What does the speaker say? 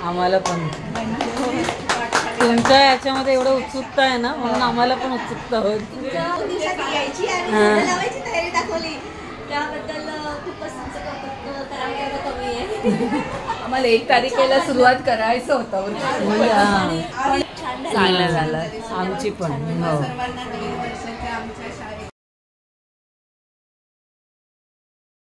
आम्हाला पण तुमच्या याच्यामध्ये एवढं उत्सुकता आहे ना, म्हणून आम्हाला पण उत्सुकता होती. आम्हाला 1 तारखेला सुरुवात करायचं होतं. चांगलं झालं आमची पण. सर्वांना नवीन वर्षाच्या आमच्या